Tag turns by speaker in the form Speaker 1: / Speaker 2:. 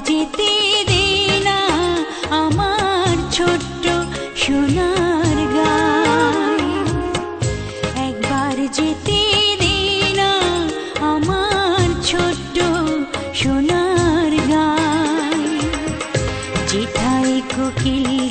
Speaker 1: যেতে দে না আমার ছোট্ট সোনার গাঁয়ে, একবার যেতে দে না আমার ছোট্ট সোনার গাঁয়ে। যেথায় কোকিল